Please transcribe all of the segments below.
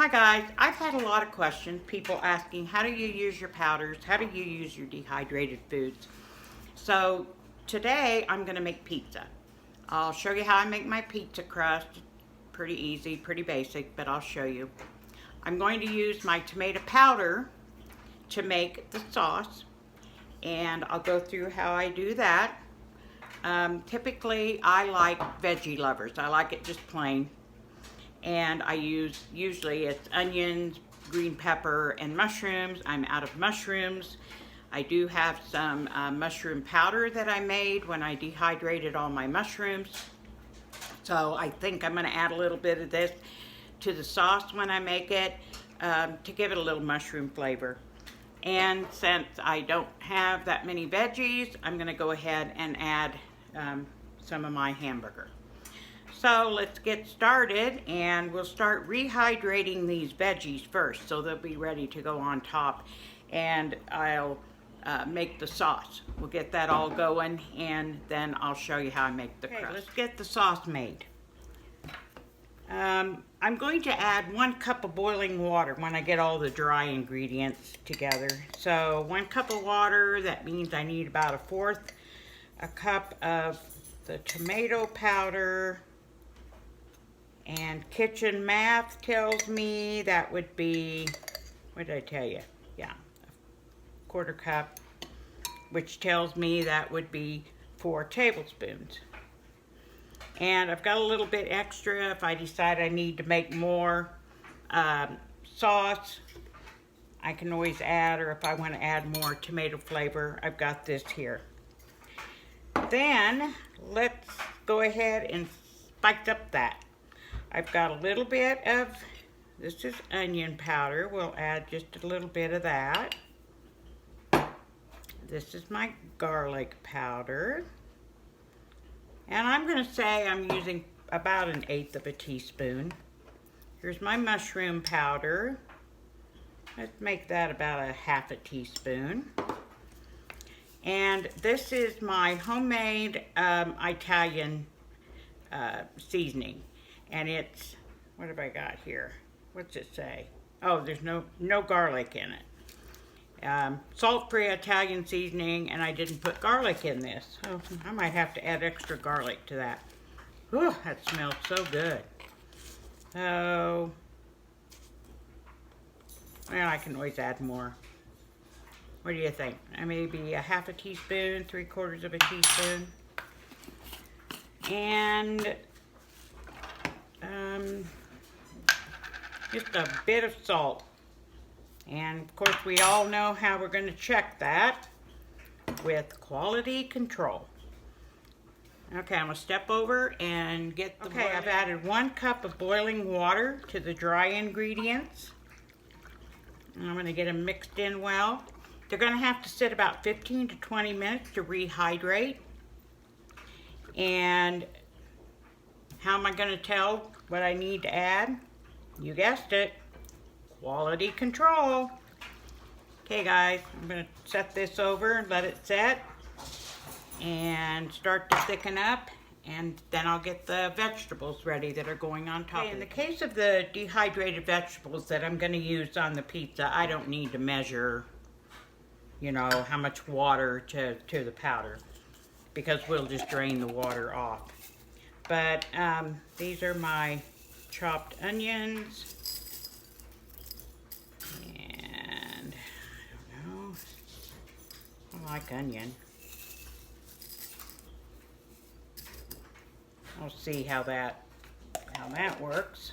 Hi guys, I've had a lot of questions, people asking how do you use your powders, how do you use your dehydrated foods. So today I'm going to make pizza. I'll show you how I make my pizza crust. Pretty easy, pretty basic, but I'll show you. I'm going to use my tomato powder to make the sauce, and I'll go through how I do that. Typically I like veggie lovers. I like it just plain. And I use, usually it's onions, green pepper, and mushrooms. I'm out of mushrooms. I do have some mushroom powder that I made when I dehydrated all my mushrooms. So I think I'm going to add a little bit of this to the sauce when I make it to give it a little mushroom flavor. And since I don't have that many veggies, I'm going to go ahead and add some of my hamburger. So let's get started, and we'll start rehydrating these veggies first so they'll be ready to go on top, and I'll make the sauce. We'll get that all going, and then I'll show you how I make the crust. Let's get the sauce made. I'm going to add 1 cup of boiling water when I get all the dry ingredients together. So 1 cup of water, that means I need about 1/4 a cup of the tomato powder. And kitchen math tells me that would be, what did I tell you? Yeah, 1/4 cup, which tells me that would be 4 tablespoons. And I've got a little bit extra if I decide I need to make more sauce. I can always add, or if I want to add more tomato flavor, I've got this here. Then let's go ahead and spice up that. I've got a little bit of, this is onion powder. We'll add just a little bit of that. This is my garlic powder. And I'm going to say I'm using about 1/8 of a teaspoon. Here's my mushroom powder. Let's make that about 1/2 teaspoon. And this is my homemade Italian seasoning. And it's, what have I got here? What's it say? Oh, there's no garlic in it. Salt-free Italian seasoning, and I didn't put garlic in this. So I might have to add extra garlic to that. Ooh, that smells so good. So, well, I can always add more. What do you think? Maybe 1/2 teaspoon, 3/4 of a teaspoon. And just a bit of salt. And of course we all know how we're going to check that with quality control. Okay, I'm going to step over and get the boiling. I've added 1 cup of boiling water to the dry ingredients. And I'm going to get them mixed in well. They're going to have to sit about 15 to 20 minutes to rehydrate. And how am I going to tell what I need to add? You guessed it, quality control. Okay guys, I'm going to set this over and let it set and start to thicken up, and then I'll get the vegetables ready that are going on top. Okay, in the case of the dehydrated vegetables that I'm going to use on the pizza, I don't need to measure, you know, how much water to the powder, because we'll just drain the water off. But these are my chopped onions, and I don't know, I like onion. I'll see how that works.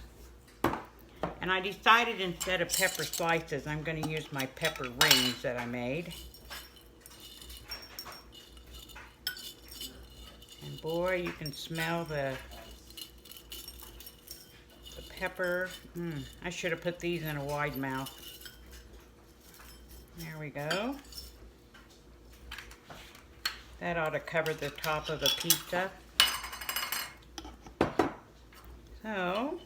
And I decided instead of pepper slices, I'm going to use my pepper rings that I made. And boy, you can smell the pepper. I should have put these in a wide mouth. There we go. That ought to cover the top of the pizza. So,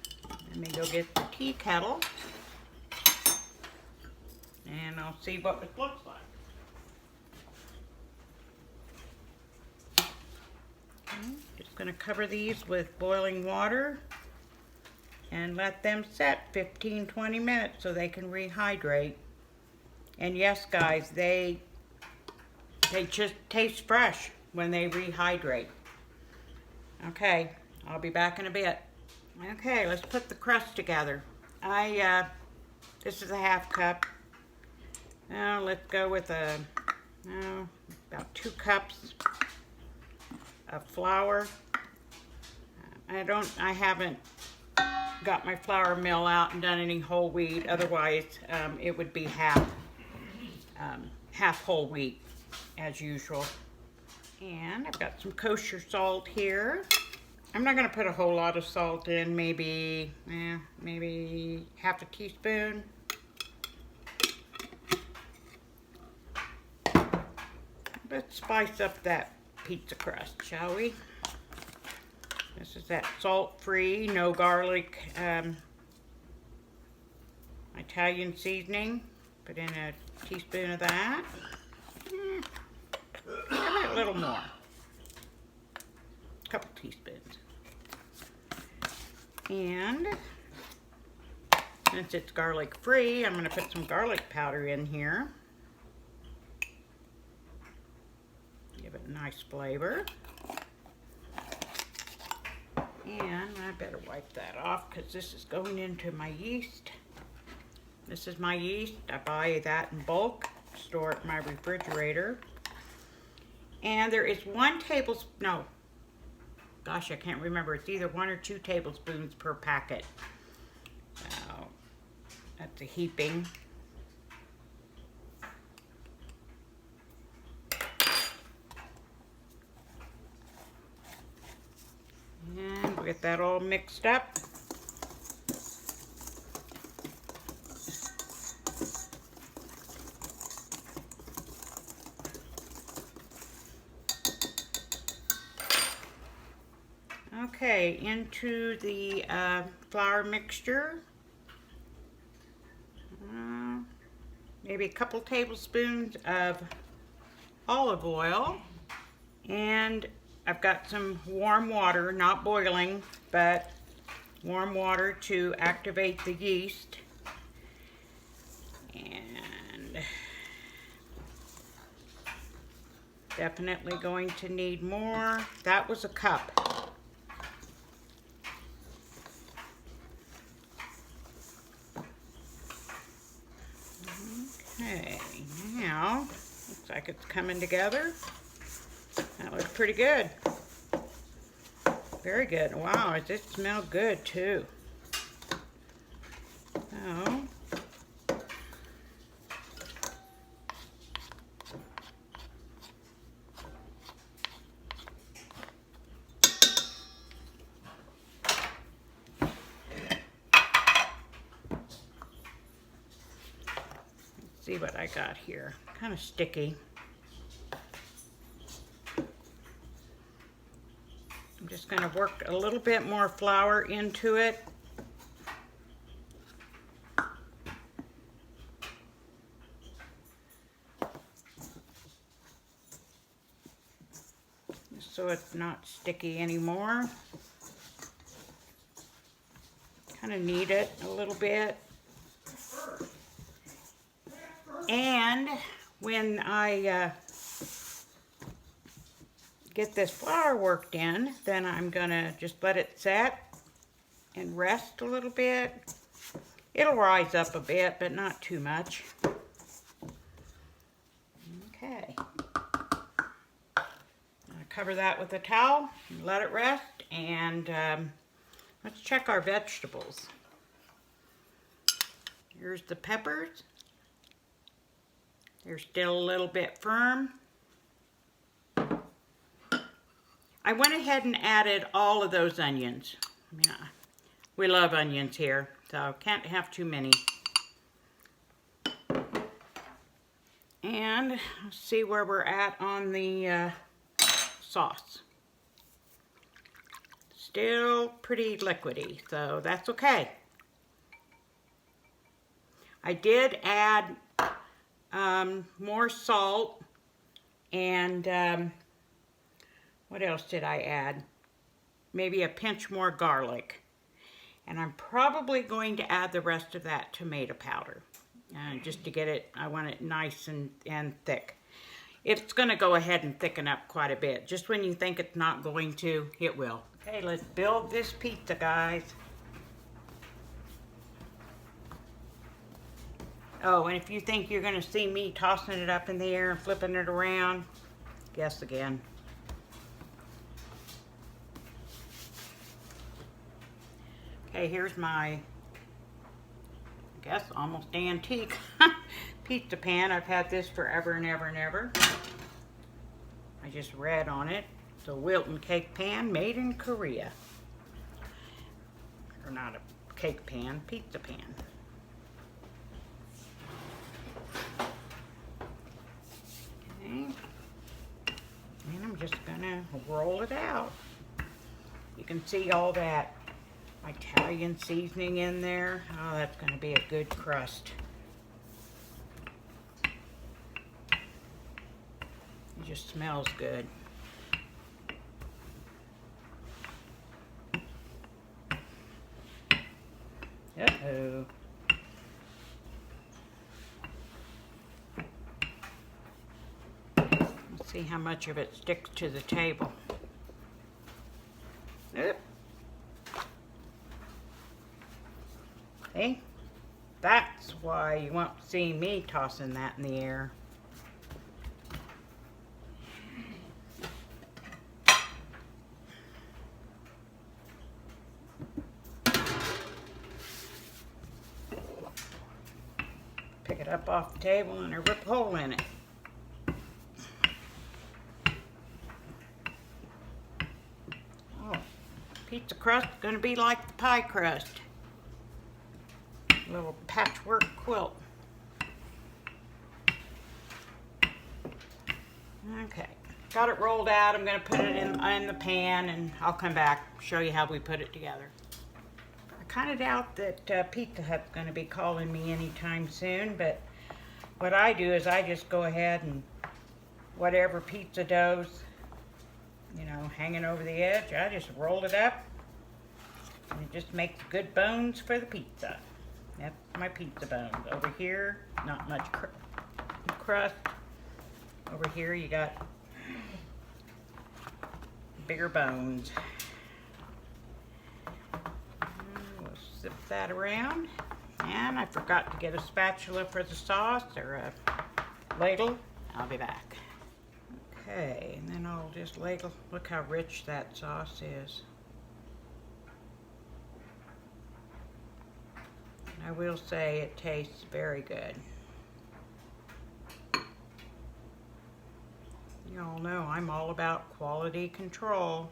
let me go get the tea kettle, and I'll see what it looks like. Just going to cover these with boiling water. and let them set 15-20 minutes so they can rehydrate. And yes, guys, they just taste fresh when they rehydrate. Okay, I'll be back in a bit. Okay, let's put the crust together. This is a half cup. Now let's go with about 2 cups of flour. I haven't got my flour mill out and done any whole wheat. Otherwise, it would be half whole wheat as usual. And I've got some kosher salt here. I'm not going to put a whole lot of salt in, maybe half a teaspoon. Let's spice up that pizza crust, shall we? This is that salt-free, no garlic Italian seasoning. Put in a teaspoon of that. A little more. A couple teaspoons. And since it's garlic free, I'm going to put some garlic powder in here. Give it a nice flavor. And I better wipe that off because this is going into my yeast. This is my yeast. I buy that in bulk, store it in my refrigerator. And there is 1 tablespoon, no, gosh, I can't remember. It's either 1 or 2 tablespoons per packet. So that's a heaping. And we'll get that all mixed up. Okay, into the flour mixture, maybe a couple tablespoons of olive oil, and I've got some warm water, not boiling, but warm water to activate the yeast. And definitely going to need more. That was a cup. Okay, now looks like it's coming together. That looks pretty good. Very good. Wow, it just smells good too. So, let's see what I got here. Kind of sticky. I'm just going to work a little bit more flour into it. So it's not sticky anymore. Kind of knead it a little bit. And when I get this flour worked in, then I'm gonna just let it set and rest a little bit. It'll rise up a bit, but not too much. Okay. I'll cover that with a towel and let it rest, and let's check our vegetables. Here's the peppers. They're still a little bit firm. I went ahead and added all of those onions. I mean, we love onions here, so can't have too many. And let's see where we're at on the sauce. Still pretty liquidy, so that's okay. I did add more salt, and what else did I add? Maybe a pinch more garlic. And I'm probably going to add the rest of that tomato powder. Just to get it, I want it nice and thick. It's going to go ahead and thicken up quite a bit. Just when you think it's not going to, it will. Okay, let's build this pizza, guys. Oh, and if you think you're going to see me tossing it up in the air and flipping it around, guess again. Okay, here's my, I guess, almost antique pizza pan. I've had this forever and ever and ever. I just read on it. It's a Wilton cake pan made in Korea. Or not a cake pan, pizza pan. Okay. And I'm just gonna roll it out. You can see all that Italian seasoning in there. Oh, that's gonna be a good crust. It just smells good. Uh-oh. Let's see how much of it sticks to the table. Oop. See? That's why you won't see me tossing that in the air. Pick it up off the table and I rip a hole in it. Oh, pizza crust is going to be like the pie crust. A little patchwork quilt. Okay, got it rolled out. I'm going to put it in the pan and I'll come back, show you how we put it together. I kind of doubt that Pizza Hut's going to be calling me anytime soon, but what I do is I just go ahead and whatever pizza dough's, you know, hanging over the edge, I just roll it up and it just makes good bones for the pizza. That's my pizza bones. Over here, not much crust. Over here you got bigger bones. We'll zip that around. And I forgot to get a spatula for the sauce or a ladle. I'll be back. Okay, and then I'll just ladle. Look how rich that sauce is. I will say it tastes very good. You all know I'm all about quality control.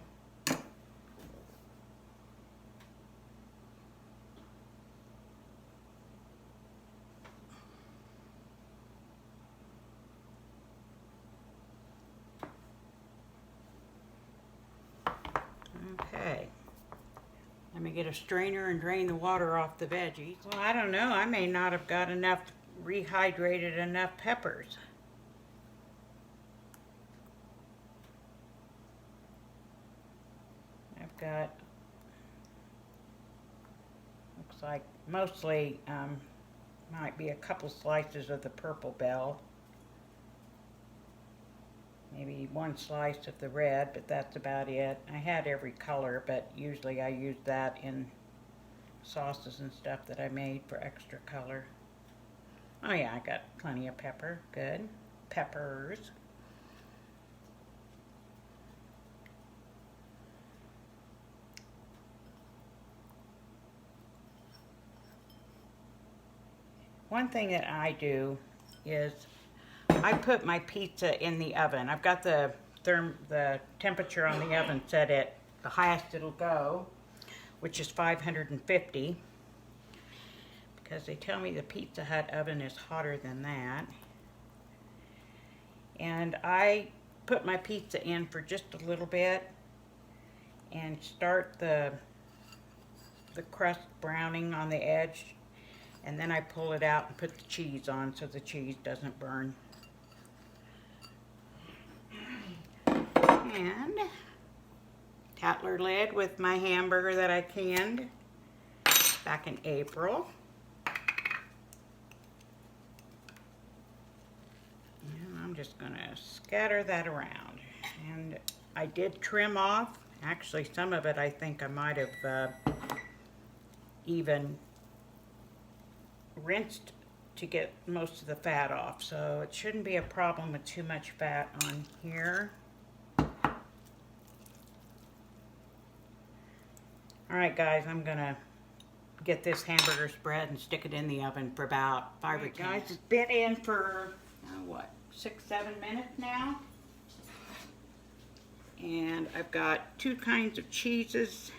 Okay. Let me get a strainer and drain the water off the veggies. Well, I don't know. I may not have got enough, rehydrated enough peppers. I've got, looks like mostly, might be a couple slices of the purple bell. Maybe one slice of the red, but that's about it. I had every color, but usually I use that in sauces and stuff that I made for extra color. Oh yeah, I got plenty of pepper. Good. Peppers. One thing that I do is I put my pizza in the oven. I've got the temperature on the oven set at the highest it'll go, which is 550, because they tell me the Pizza Hut oven is hotter than that. And I put my pizza in for just a little bit and start the crust browning on the edge, and then I pull it out and put the cheese on so the cheese doesn't burn. And Tatler lid with my hamburger that I canned. back in April. And I'm just going to scatter that around. And I did trim off. Actually, some of it I think I might have even rinsed to get most of the fat off. So it shouldn't be a problem with too much fat on here. Alright guys, I'm gonna get this hamburger spread and stick it in the oven for about 5 or 10 minutes. It's been in for, what, 6-7 minutes now. And I've got 2 kinds of cheeses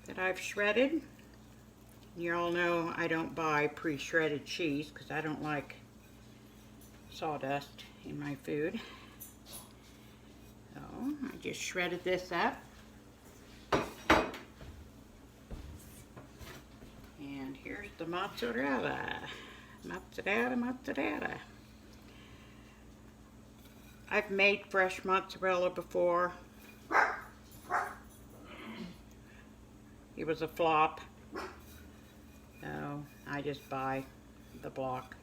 that I've shredded. You all know I don't buy pre-shredded cheese because I don't like sawdust in my food. So I just shredded this up. And here's the mozzarella. Mozzarella. I've made fresh mozzarella before. It was a flop. So I just buy the block.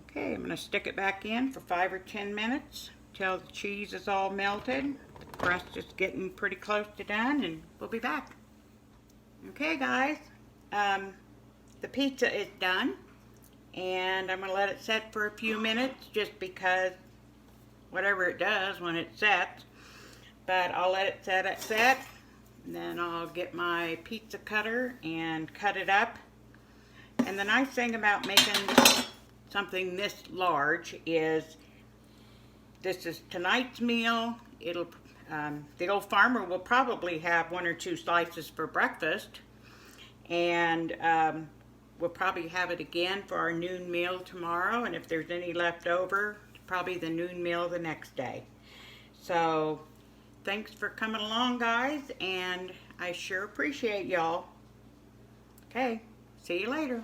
Okay, I'm going to stick it back in for 5 or 10 minutes till the cheese is all melted. The crust is getting pretty close to done, and we'll be back. Okay guys, the pizza is done, and I'm going to let it set for a few minutes just because whatever it does when it sets. But I'll let it set, and then I'll get my pizza cutter and cut it up. And the nice thing about making something this large is this is tonight's meal. It'll the old farmer will probably have 1 or 2 slices for breakfast, and we'll probably have it again for our noon meal tomorrow, and if there's any left over, probably the noon meal the next day. So thanks for coming along guys, and I sure appreciate y'all. Okay, see you later.